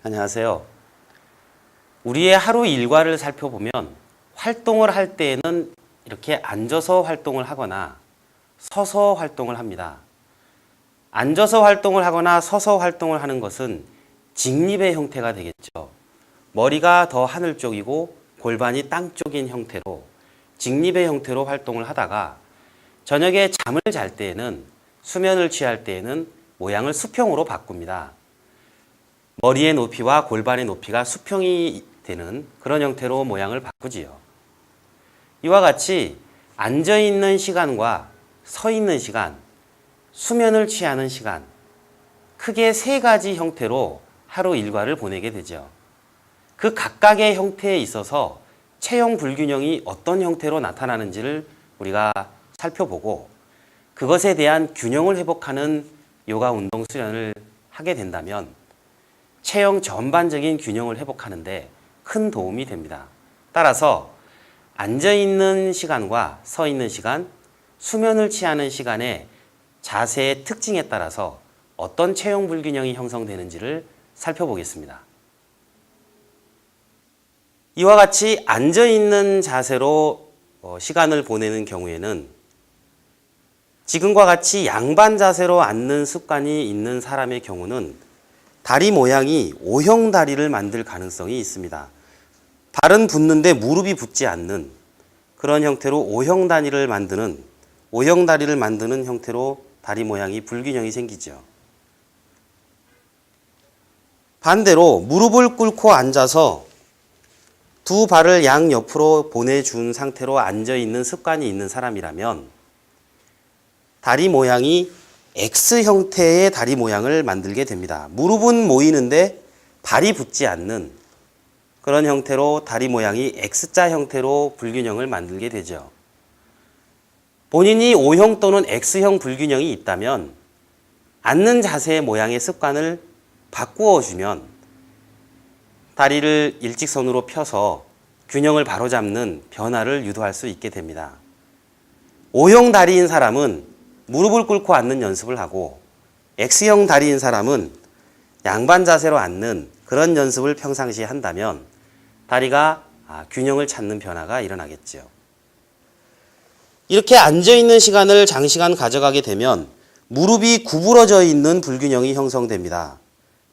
안녕하세요. 우리의 하루 일과를 살펴보면 활동을 할 때에는 이렇게 앉아서 활동을 하거나 서서 활동을 합니다. 앉아서 활동을 하거나 서서 활동을 하는 것은 직립의 형태가 되겠죠. 머리가 더 하늘 쪽이고 골반이 땅 쪽인 형태로 직립의 형태로 활동을 하다가 저녁에 잠을 잘 때에는 수면을 취할 때에는 모양을 수평으로 바꿉니다. 머리의 높이와 골반의 높이가 수평이 되는 그런 형태로 모양을 바꾸지요. 이와 같이 앉아있는 시간과 서 있는 시간, 수면을 취하는 시간, 크게 세 가지 형태로 하루 일과를 보내게 되죠. 그 각각의 형태에 있어서 체형 불균형이 어떤 형태로 나타나는지를 우리가 살펴보고 그것에 대한 균형을 회복하는 요가 운동 수련을 하게 된다면 체형 전반적인 균형을 회복하는데 큰 도움이 됩니다. 따라서 앉아있는 시간과 서 있는 시간, 수면을 취하는 시간의 자세의 특징에 따라서 어떤 체형 불균형이 형성되는지를 살펴보겠습니다. 이와 같이 앉아있는 자세로 시간을 보내는 경우에는 지금과 같이 양반 자세로 앉는 습관이 있는 사람의 경우는 다리 모양이 O형 다리를 만들 가능성이 있습니다. 발은 붙는데 무릎이 붙지 않는 그런 형태로 O형 다리를 만드는 형태로 다리 모양이 불균형이 생기죠. 반대로 무릎을 꿇고 앉아서 두 발을 양옆으로 보내준 상태로 앉아있는 습관이 있는 사람이라면 다리 모양이 X 형태의 다리 모양을 만들게 됩니다. 무릎은 모이는데 발이 붙지 않는 그런 형태로 다리 모양이 X자 형태로 불균형을 만들게 되죠. 본인이 O형 또는 X형 불균형이 있다면 앉는 자세의 모양의 습관을 바꾸어 주면 다리를 일직선으로 펴서 균형을 바로잡는 변화를 유도할 수 있게 됩니다. O형 다리인 사람은 무릎을 꿇고 앉는 연습을 하고 X형 다리인 사람은 양반 자세로 앉는 그런 연습을 평상시에 한다면 다리가 균형을 찾는 변화가 일어나겠죠. 이렇게 앉아있는 시간을 장시간 가져가게 되면 무릎이 구부러져 있는 불균형이 형성됩니다.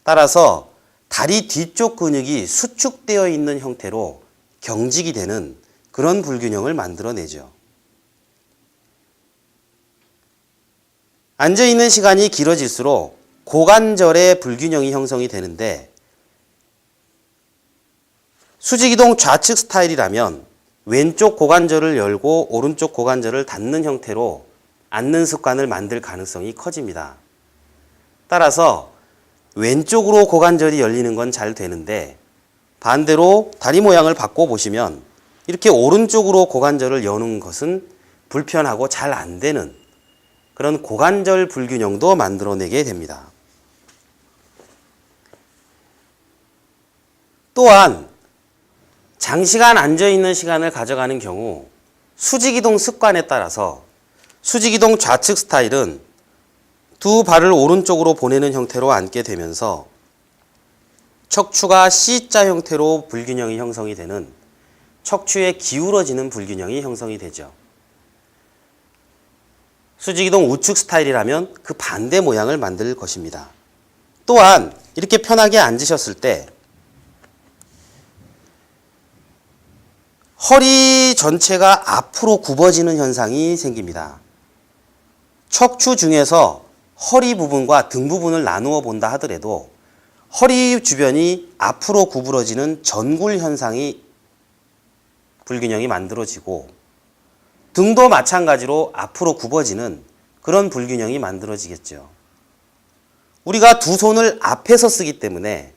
따라서 다리 뒤쪽 근육이 수축되어 있는 형태로 경직이 되는 그런 불균형을 만들어내죠. 앉아있는 시간이 길어질수록 고관절의 불균형이 형성이 되는데 수직이동 좌측 스타일이라면 왼쪽 고관절을 열고 오른쪽 고관절을 닫는 형태로 앉는 습관을 만들 가능성이 커집니다. 따라서 왼쪽으로 고관절이 열리는 건 잘 되는데 반대로 다리 모양을 바꿔보시면 이렇게 오른쪽으로 고관절을 여는 것은 불편하고 잘 안 되는 그런 고관절 불균형도 만들어내게 됩니다. 또한 장시간 앉아있는 시간을 가져가는 경우 수직이동 습관에 따라서 수직이동 좌측 스타일은 두 발을 오른쪽으로 보내는 형태로 앉게 되면서 척추가 C자 형태로 불균형이 형성이 되는 척추의 기울어지는 불균형이 형성이 되죠. 수직이동 우측 스타일이라면 그 반대 모양을 만들 것입니다. 또한 이렇게 편하게 앉으셨을 때 허리 전체가 앞으로 굽어지는 현상이 생깁니다. 척추 중에서 허리 부분과 등 부분을 나누어 본다 하더라도 허리 주변이 앞으로 구부러지는 전굴 현상이 불균형이 만들어지고 등도 마찬가지로 앞으로 굽어지는 그런 불균형이 만들어지겠죠. 우리가 두 손을 앞에서 쓰기 때문에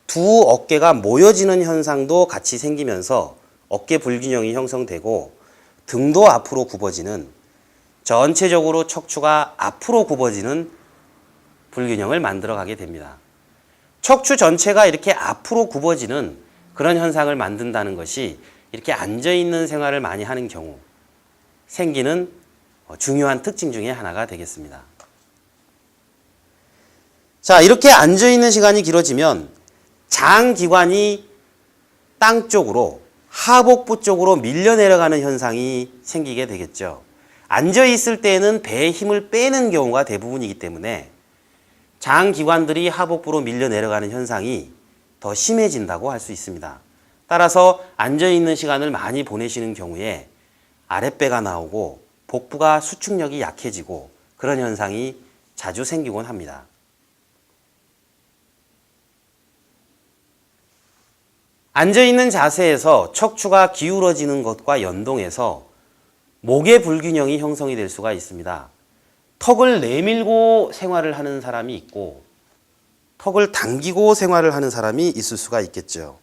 두 어깨가 모여지는 현상도 같이 생기면서 어깨 불균형이 형성되고 등도 앞으로 굽어지는 전체적으로 척추가 앞으로 굽어지는 불균형을 만들어가게 됩니다. 척추 전체가 이렇게 앞으로 굽어지는 그런 현상을 만든다는 것이 이렇게 앉아있는 생활을 많이 하는 경우 생기는 중요한 특징 중에 하나가 되겠습니다. 자, 이렇게 앉아있는 시간이 길어지면 장기관이 땅 쪽으로, 하복부 쪽으로 밀려 내려가는 현상이 생기게 되겠죠. 앉아있을 때에는 배에 힘을 빼는 경우가 대부분이기 때문에 장기관들이 하복부로 밀려 내려가는 현상이 더 심해진다고 할 수 있습니다. 따라서 앉아있는 시간을 많이 보내시는 경우에 아랫배가 나오고 복부가 수축력이 약해지고 그런 현상이 자주 생기곤 합니다. 앉아있는 자세에서 척추가 기울어지는 것과 연동해서 목의 불균형이 형성이 될 수가 있습니다. 턱을 내밀고 생활을 하는 사람이 있고 턱을 당기고 생활을 하는 사람이 있을 수가 있겠죠.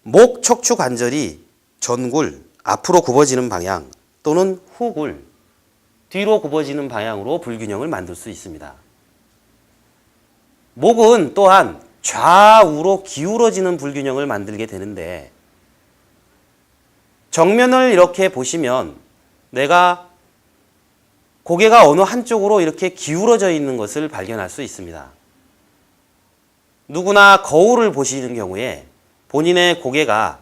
목 척추 관절이 전굴, 앞으로 굽어지는 방향 또는 후굴, 뒤로 굽어지는 방향으로 불균형을 만들 수 있습니다. 목은 또한 좌우로 기울어지는 불균형을 만들게 되는데 정면을 이렇게 보시면 내가 고개가 어느 한쪽으로 이렇게 기울어져 있는 것을 발견할 수 있습니다. 누구나 거울을 보시는 경우에 본인의 고개가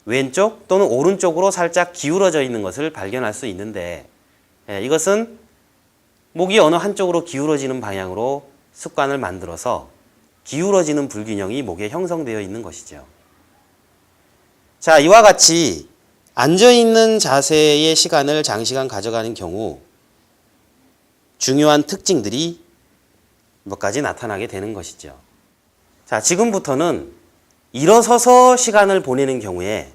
왼쪽 또는 오른쪽으로 살짝 기울어져 있는 것을 발견할 수 있는데 이것은 목이 어느 한쪽으로 기울어지는 방향으로 습관을 만들어서 기울어지는 불균형이 목에 형성되어 있는 것이죠. 자, 이와 같이 앉아있는 자세의 시간을 장시간 가져가는 경우 중요한 특징들이 몇 가지 나타나게 되는 것이죠. 자, 지금부터는 일어서서 시간을 보내는 경우에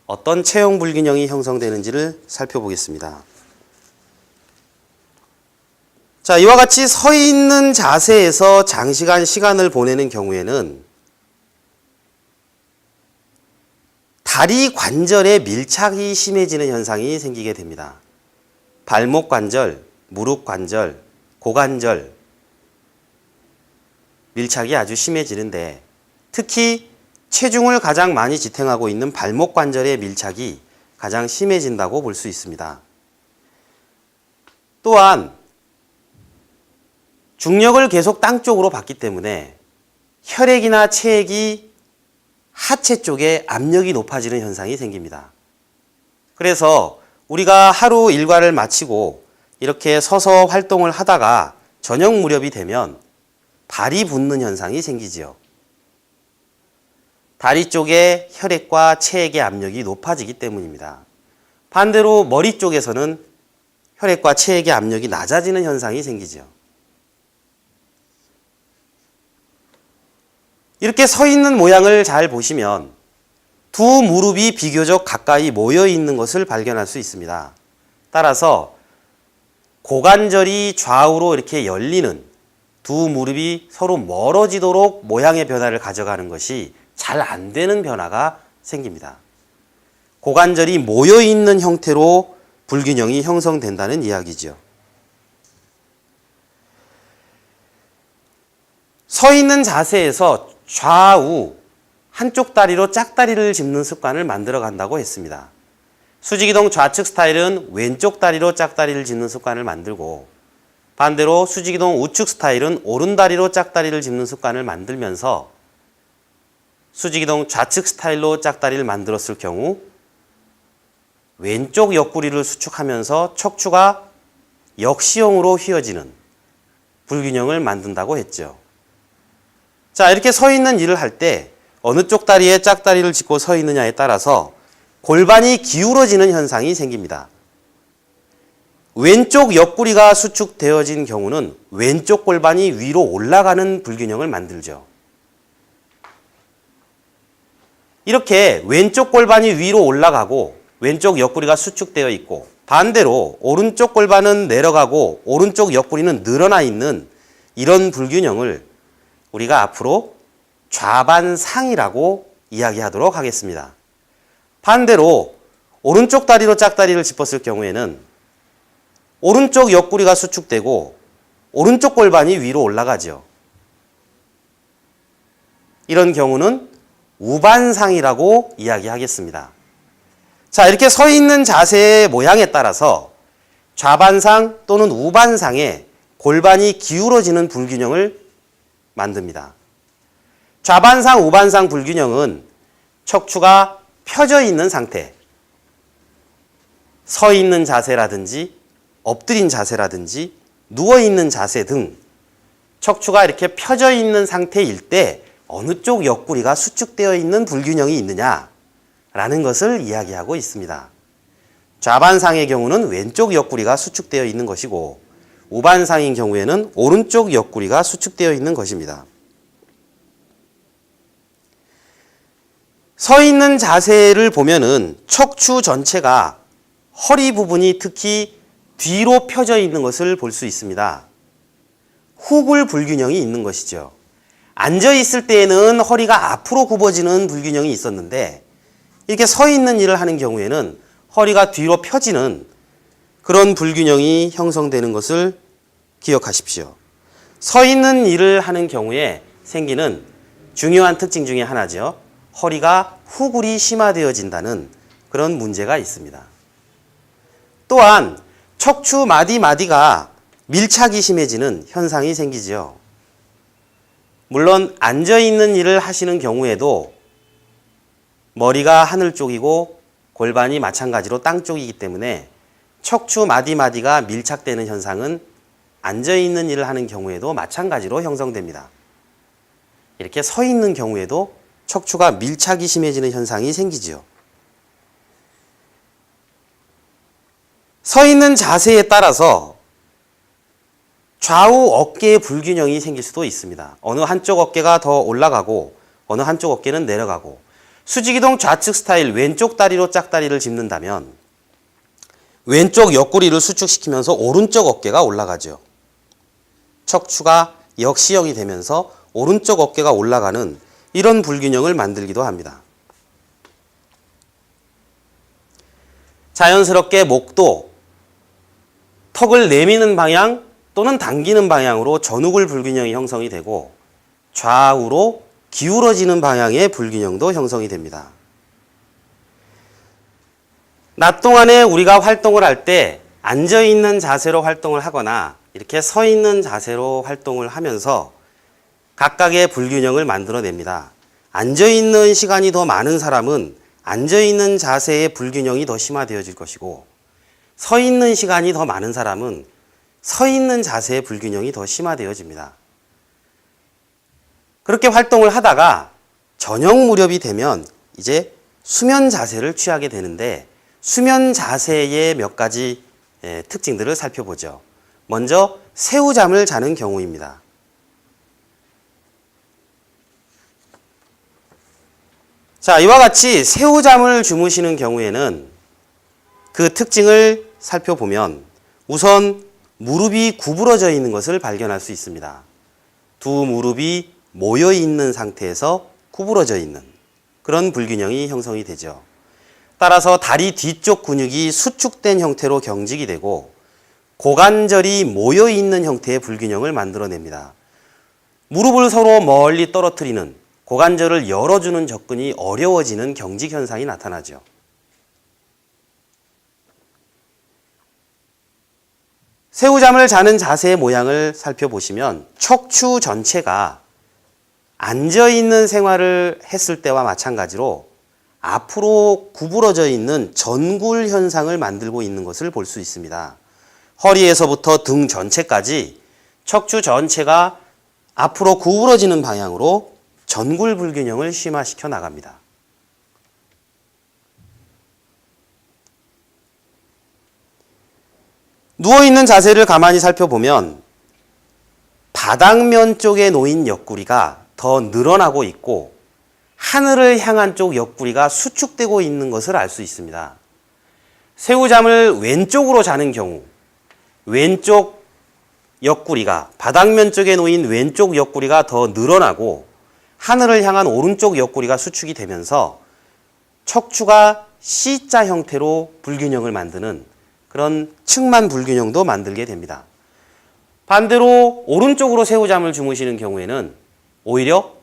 어떤 체형 불균형이 형성되는지를 살펴보겠습니다. 자, 이와 같이 서 있는 자세에서 장시간 시간을 보내는 경우에는 다리 관절의 밀착이 심해지는 현상이 생기게 됩니다. 발목 관절, 무릎 관절, 고관절 밀착이 아주 심해지는데 특히 체중을 가장 많이 지탱하고 있는 발목 관절의 밀착이 가장 심해진다고 볼 수 있습니다. 또한 중력을 계속 땅 쪽으로 받기 때문에 혈액이나 체액이 하체 쪽에 압력이 높아지는 현상이 생깁니다. 그래서 우리가 하루 일과를 마치고 이렇게 서서 활동을 하다가 저녁 무렵이 되면 발이 붓는 현상이 생기지요. 다리 쪽에 혈액과 체액의 압력이 높아지기 때문입니다. 반대로 머리 쪽에서는 혈액과 체액의 압력이 낮아지는 현상이 생기죠. 이렇게 서 있는 모양을 잘 보시면 두 무릎이 비교적 가까이 모여 있는 것을 발견할 수 있습니다. 따라서 고관절이 좌우로 이렇게 열리는 두 무릎이 서로 멀어지도록 모양의 변화를 가져가는 것이 잘 안 되는 변화가 생깁니다. 고관절이 모여 있는 형태로 불균형이 형성된다는 이야기죠. 서 있는 자세에서 좌우 한쪽 다리로 짝다리를 짚는 습관을 만들어 간다고 했습니다. 수직이동 좌측 스타일은 왼쪽 다리로 짝다리를 짚는 습관을 만들고 반대로 수직이동 우측 스타일은 오른다리로 짝다리를 짚는 습관을 만들면서 수직이동 좌측 스타일로 짝다리를 만들었을 경우 왼쪽 옆구리를 수축하면서 척추가 역시형으로 휘어지는 불균형을 만든다고 했죠. 자, 이렇게 서 있는 일을 할 때 어느 쪽 다리에 짝다리를 짚고 서 있느냐에 따라서 골반이 기울어지는 현상이 생깁니다. 왼쪽 옆구리가 수축되어진 경우는 왼쪽 골반이 위로 올라가는 불균형을 만들죠. 이렇게 왼쪽 골반이 위로 올라가고 왼쪽 옆구리가 수축되어 있고 반대로 오른쪽 골반은 내려가고 오른쪽 옆구리는 늘어나 있는 이런 불균형을 우리가 앞으로 좌반상이라고 이야기하도록 하겠습니다. 반대로 오른쪽 다리로 짝다리를 짚었을 경우에는 오른쪽 옆구리가 수축되고 오른쪽 골반이 위로 올라가죠. 이런 경우는 우반상이라고 이야기하겠습니다. 자, 이렇게 서 있는 자세의 모양에 따라서 좌반상 또는 우반상의 골반이 기울어지는 불균형을 만듭니다. 좌반상, 우반상 불균형은 척추가 펴져 있는 상태, 서 있는 자세라든지 엎드린 자세라든지 누워 있는 자세 등 척추가 이렇게 펴져 있는 상태일 때 어느 쪽 옆구리가 수축되어 있는 불균형이 있느냐라는 것을 이야기하고 있습니다. 좌반상의 경우는 왼쪽 옆구리가 수축되어 있는 것이고 우반상인 경우에는 오른쪽 옆구리가 수축되어 있는 것입니다. 서 있는 자세를 보면은 척추 전체가 허리 부분이 특히 뒤로 펴져 있는 것을 볼 수 있습니다. 후굴 불균형이 있는 것이죠. 앉아 있을 때에는 허리가 앞으로 굽어지는 불균형이 있었는데 이렇게 서 있는 일을 하는 경우에는 허리가 뒤로 펴지는 그런 불균형이 형성되는 것을 기억하십시오. 서 있는 일을 하는 경우에 생기는 중요한 특징 중에 하나죠. 허리가 후굴이 심화되어진다는 그런 문제가 있습니다. 또한 척추 마디마디가 밀착이 심해지는 현상이 생기죠. 물론 앉아있는 일을 하시는 경우에도 머리가 하늘 쪽이고 골반이 마찬가지로 땅 쪽이기 때문에 척추 마디마디가 밀착되는 현상은 앉아있는 일을 하는 경우에도 마찬가지로 형성됩니다. 이렇게 서 있는 경우에도 척추가 밀착이 심해지는 현상이 생기죠. 서 있는 자세에 따라서 좌우 어깨의 불균형이 생길 수도 있습니다. 어느 한쪽 어깨가 더 올라가고 어느 한쪽 어깨는 내려가고 수직이동 좌측 스타일 왼쪽 다리로 짝다리를 짚는다면 왼쪽 옆구리를 수축시키면서 오른쪽 어깨가 올라가죠. 척추가 역시형이 되면서 오른쪽 어깨가 올라가는 이런 불균형을 만들기도 합니다. 자연스럽게 목도 턱을 내미는 방향 또는 당기는 방향으로 전후굴 불균형이 형성이 되고 좌우로 기울어지는 방향의 불균형도 형성이 됩니다. 낮 동안에 우리가 활동을 할 때 앉아있는 자세로 활동을 하거나 이렇게 서 있는 자세로 활동을 하면서 각각의 불균형을 만들어냅니다. 앉아있는 시간이 더 많은 사람은 앉아있는 자세의 불균형이 더 심화되어질 것이고 서 있는 시간이 더 많은 사람은 서 있는 자세의 불균형이 더 심화되어집니다. 그렇게 활동을 하다가 저녁 무렵이 되면 이제 수면 자세를 취하게 되는데 수면 자세의 몇 가지 특징들을 살펴보죠. 먼저 새우잠을 자는 경우입니다. 자, 이와 같이 새우잠을 주무시는 경우에는 그 특징을 살펴보면 우선 무릎이 구부러져 있는 것을 발견할 수 있습니다. 두 무릎이 모여 있는 상태에서 구부러져 있는 그런 불균형이 형성이 되죠. 따라서 다리 뒤쪽 근육이 수축된 형태로 경직이 되고 고관절이 모여 있는 형태의 불균형을 만들어냅니다. 무릎을 서로 멀리 떨어뜨리는 고관절을 열어주는 접근이 어려워지는 경직 현상이 나타나죠. 새우잠을 자는 자세의 모양을 살펴보시면 척추 전체가 앉아있는 생활을 했을 때와 마찬가지로 앞으로 구부러져 있는 전굴 현상을 만들고 있는 것을 볼 수 있습니다. 허리에서부터 등 전체까지 척추 전체가 앞으로 구부러지는 방향으로 전굴 불균형을 심화시켜 나갑니다. 누워있는 자세를 가만히 살펴보면 바닥면 쪽에 놓인 옆구리가 더 늘어나고 있고 하늘을 향한 쪽 옆구리가 수축되고 있는 것을 알 수 있습니다. 새우잠을 왼쪽으로 자는 경우 왼쪽 옆구리가 바닥면 쪽에 놓인 왼쪽 옆구리가 더 늘어나고 하늘을 향한 오른쪽 옆구리가 수축이 되면서 척추가 C자 형태로 불균형을 만드는 그런 측만 불균형도 만들게 됩니다. 반대로 오른쪽으로 새우잠을 주무시는 경우에는 오히려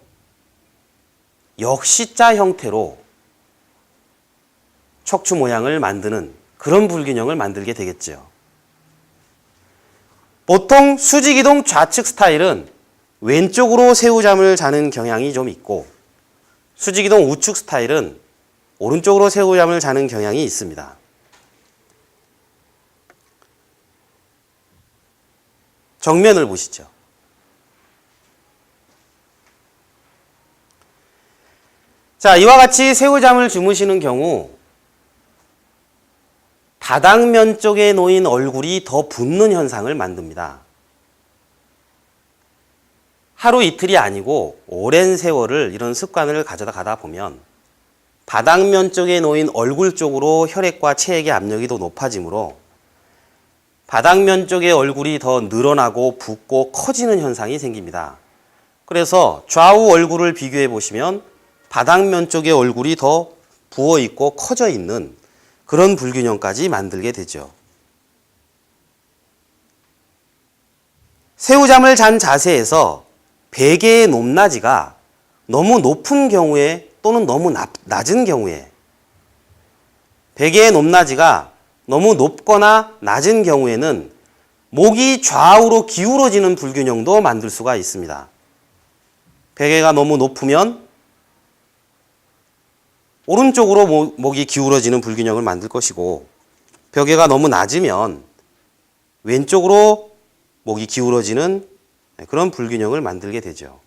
역C자 형태로 척추 모양을 만드는 그런 불균형을 만들게 되겠죠. 보통 수직이동 좌측 스타일은 왼쪽으로 새우잠을 자는 경향이 좀 있고 수직이동 우측 스타일은 오른쪽으로 새우잠을 자는 경향이 있습니다. 정면을 보시죠. 자, 이와 같이 새우잠을 주무시는 경우 바닥면 쪽에 놓인 얼굴이 더 붓는 현상을 만듭니다. 하루 이틀이 아니고 오랜 세월을 이런 습관을 가져가다 보면 바닥면 쪽에 놓인 얼굴 쪽으로 혈액과 체액의 압력이 더 높아지므로 바닥면 쪽의 얼굴이 더 늘어나고 붓고 커지는 현상이 생깁니다. 그래서 좌우 얼굴을 비교해 보시면 바닥면 쪽의 얼굴이 더 부어 있고 커져 있는 그런 불균형까지 만들게 되죠. 새우잠을 잔 자세에서 베개의 높낮이가 너무 높은 경우에 또는 너무 낮은 경우에 베개의 높낮이가 너무 높거나 낮은 경우에는 목이 좌우로 기울어지는 불균형도 만들 수가 있습니다. 베개가 너무 높으면 오른쪽으로 목이 기울어지는 불균형을 만들 것이고 베개가 너무 낮으면 왼쪽으로 목이 기울어지는 그런 불균형을 만들게 되죠.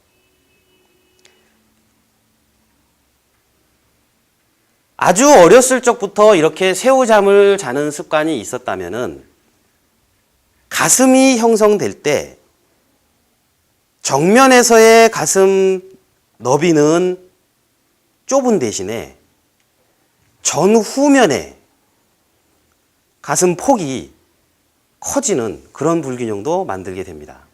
아주 어렸을 적부터 이렇게 새우잠을 자는 습관이 있었다면은 가슴이 형성될 때 정면에서의 가슴 너비는 좁은 대신에 전후면에 가슴 폭이 커지는 그런 불균형도 만들게 됩니다.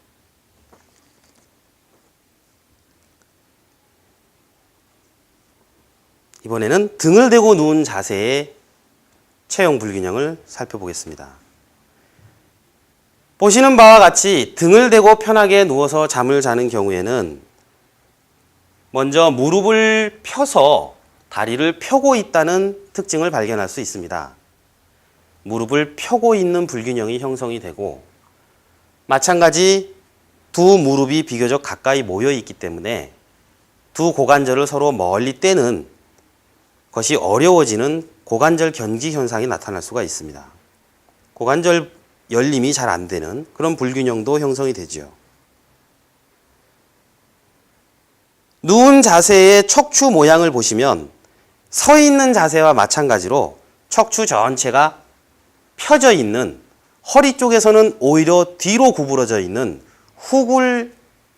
이번에는 등을 대고 누운 자세의 체형 불균형을 살펴보겠습니다. 보시는 바와 같이 등을 대고 편하게 누워서 잠을 자는 경우에는 먼저 무릎을 펴서 다리를 펴고 있다는 특징을 발견할 수 있습니다. 무릎을 펴고 있는 불균형이 형성이 되고 마찬가지 두 무릎이 비교적 가까이 모여 있기 때문에 두 고관절을 서로 멀리 떼는 것이 어려워지는 고관절 견지 현상이 나타날 수가 있습니다. 고관절 열림이 잘 안 되는 그런 불균형도 형성이 되죠. 누운 자세의 척추 모양을 보시면 서 있는 자세와 마찬가지로 척추 전체가 펴져 있는 허리 쪽에서는 오히려 뒤로 구부러져 있는 후굴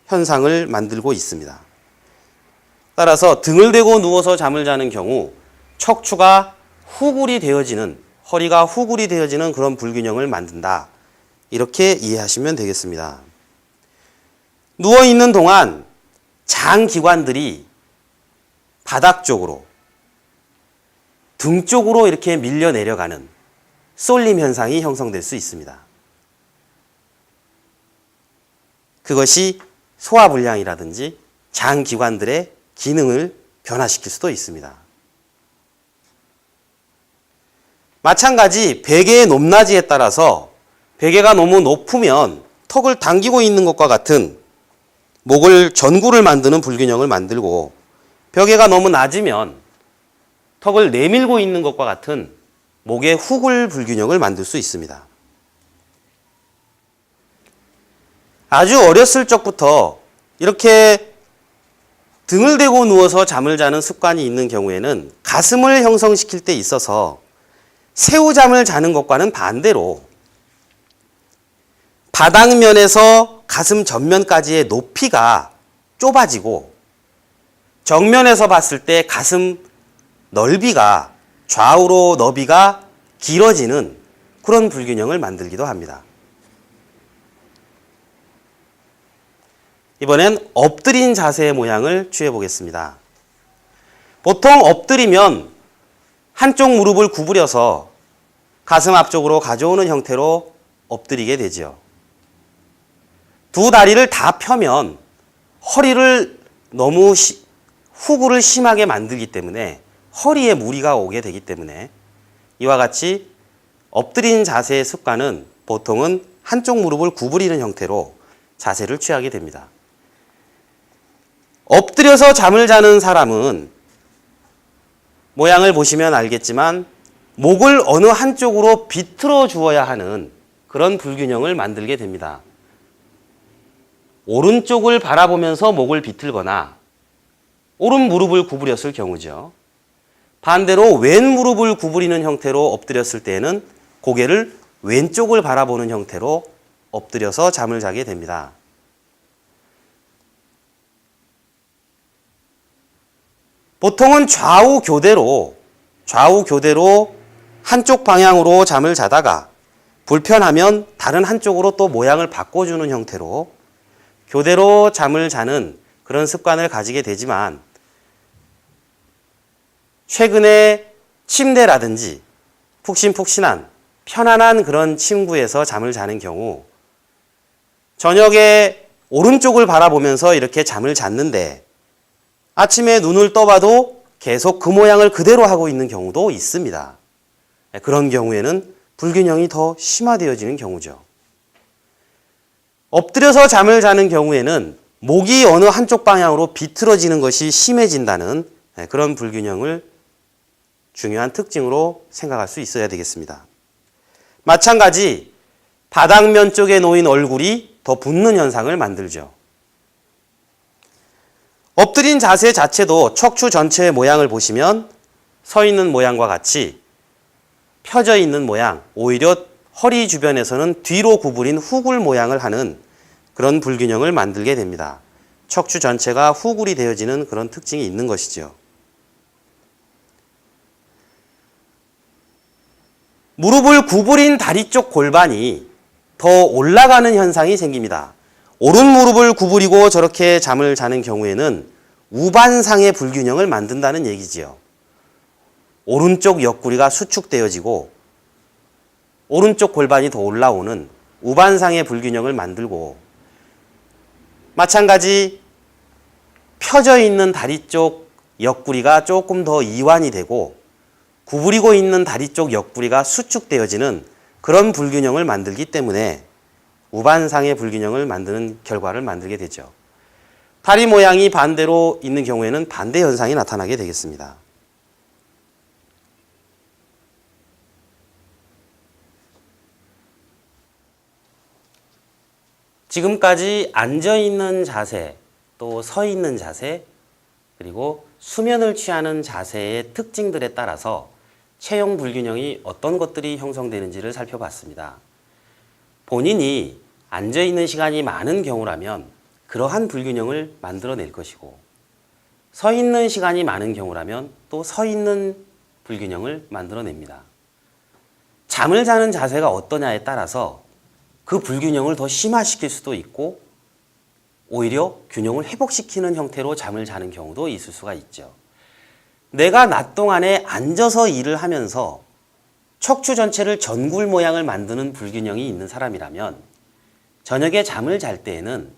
현상을 만들고 있습니다. 따라서 등을 대고 누워서 잠을 자는 경우 척추가 후굴이 되어지는, 허리가 후굴이 되어지는 그런 불균형을 만든다. 이렇게 이해하시면 되겠습니다. 누워있는 동안 장기관들이 바닥 쪽으로, 등 쪽으로 이렇게 밀려 내려가는 쏠림 현상이 형성될 수 있습니다. 그것이 소화불량이라든지 장기관들의 기능을 변화시킬 수도 있습니다. 마찬가지 베개의 높낮이에 따라서 베개가 너무 높으면 턱을 당기고 있는 것과 같은 목을 전구를 만드는 불균형을 만들고 베개가 너무 낮으면 턱을 내밀고 있는 것과 같은 목의 후굴 불균형을 만들 수 있습니다. 아주 어렸을 적부터 이렇게 등을 대고 누워서 잠을 자는 습관이 있는 경우에는 가슴을 형성시킬 때 있어서 새우잠을 자는 것과는 반대로 바닥면에서 가슴 전면까지의 높이가 좁아지고 정면에서 봤을 때 가슴 넓이가 좌우로 너비가 길어지는 그런 불균형을 만들기도 합니다. 이번엔 엎드린 자세의 모양을 취해 보겠습니다. 보통 엎드리면 한쪽 무릎을 구부려서 가슴 앞쪽으로 가져오는 형태로 엎드리게 되죠. 두 다리를 다 펴면 허리를 너무 후구를 심하게 만들기 때문에 허리에 무리가 오게 되기 때문에 이와 같이 엎드린 자세의 습관은 보통은 한쪽 무릎을 구부리는 형태로 자세를 취하게 됩니다. 엎드려서 잠을 자는 사람은 모양을 보시면 알겠지만 목을 어느 한쪽으로 비틀어 주어야 하는 그런 불균형을 만들게 됩니다. 오른쪽을 바라보면서 목을 비틀거나 오른 무릎을 구부렸을 경우죠. 반대로 왼 무릎을 구부리는 형태로 엎드렸을 때에는 고개를 왼쪽을 바라보는 형태로 엎드려서 잠을 자게 됩니다. 보통은 좌우 교대로 한쪽 방향으로 잠을 자다가 불편하면 다른 한쪽으로 또 모양을 바꿔주는 형태로 교대로 잠을 자는 그런 습관을 가지게 되지만 최근에 침대라든지 푹신푹신한 편안한 그런 침구에서 잠을 자는 경우 저녁에 오른쪽을 바라보면서 이렇게 잠을 잤는데 아침에 눈을 떠봐도 계속 그 모양을 그대로 하고 있는 경우도 있습니다. 그런 경우에는 불균형이 더 심화되어지는 경우죠. 엎드려서 잠을 자는 경우에는 목이 어느 한쪽 방향으로 비틀어지는 것이 심해진다는 그런 불균형을 중요한 특징으로 생각할 수 있어야 되겠습니다. 마찬가지 바닥면 쪽에 놓인 얼굴이 더 붓는 현상을 만들죠. 엎드린 자세 자체도 척추 전체의 모양을 보시면 서 있는 모양과 같이 펴져 있는 모양, 오히려 허리 주변에서는 뒤로 구부린 후굴 모양을 하는 그런 불균형을 만들게 됩니다. 척추 전체가 후굴이 되어지는 그런 특징이 있는 것이죠. 무릎을 구부린 다리 쪽 골반이 더 올라가는 현상이 생깁니다. 오른 무릎을 구부리고 저렇게 잠을 자는 경우에는 우반상의 불균형을 만든다는 얘기지요. 오른쪽 옆구리가 수축되어지고 오른쪽 골반이 더 올라오는 우반상의 불균형을 만들고 마찬가지 펴져 있는 다리 쪽 옆구리가 조금 더 이완이 되고 구부리고 있는 다리 쪽 옆구리가 수축되어지는 그런 불균형을 만들기 때문에 우반상의 불균형을 만드는 결과를 만들게 되죠. 다리 모양이 반대로 있는 경우에는 반대 현상이 나타나게 되겠습니다. 지금까지 앉아있는 자세, 또 서 있는 자세, 그리고 수면을 취하는 자세의 특징들에 따라서 체형 불균형이 어떤 것들이 형성되는지를 살펴봤습니다. 본인이 앉아있는 시간이 많은 경우라면 그러한 불균형을 만들어낼 것이고 서 있는 시간이 많은 경우라면 또 서 있는 불균형을 만들어냅니다. 잠을 자는 자세가 어떠냐에 따라서 그 불균형을 더 심화시킬 수도 있고 오히려 균형을 회복시키는 형태로 잠을 자는 경우도 있을 수가 있죠. 내가 낮 동안에 앉아서 일을 하면서 척추 전체를 전굴 모양을 만드는 불균형이 있는 사람이라면 저녁에 잠을 잘 때에는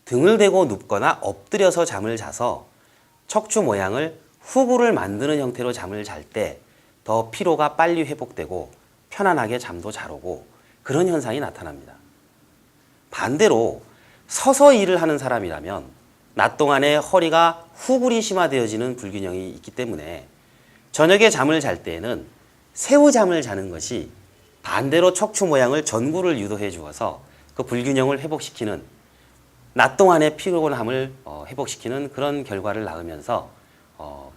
등을 대고 눕거나 엎드려서 잠을 자서 척추 모양을 후구를 만드는 형태로 잠을 잘 때 더 피로가 빨리 회복되고 편안하게 잠도 잘 오고 그런 현상이 나타납니다. 반대로 서서 일을 하는 사람이라면 낮 동안에 허리가 후굴이 심화되어지는 불균형이 있기 때문에 저녁에 잠을 잘 때에는 새우잠을 자는 것이 반대로 척추 모양을 전구를 유도해 주어서 그 불균형을 회복시키는 낮 동안의 피곤함을 회복시키는 그런 결과를 낳으면서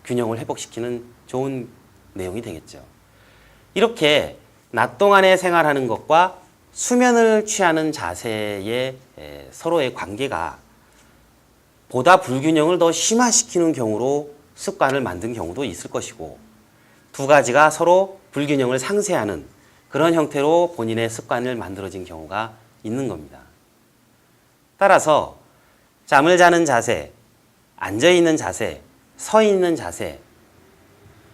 균형을 회복시키는 좋은 내용이 되겠죠. 이렇게 낮 동안에 생활하는 것과 수면을 취하는 자세의 서로의 관계가 보다 불균형을 더 심화시키는 경우로 습관을 만든 경우도 있을 것이고 두 가지가 서로 불균형을 상쇄하는 그런 형태로 본인의 습관을 만들어진 경우가 있는 겁니다. 따라서 잠을 자는 자세, 앉아있는 자세, 서 있는 자세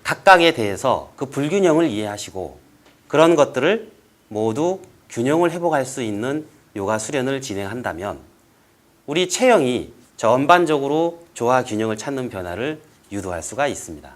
각각에 대해서 그 불균형을 이해하시고 그런 것들을 모두 균형을 회복할 수 있는 요가 수련을 진행한다면 우리 체형이 전반적으로 조화 균형을 찾는 변화를 유도할 수가 있습니다.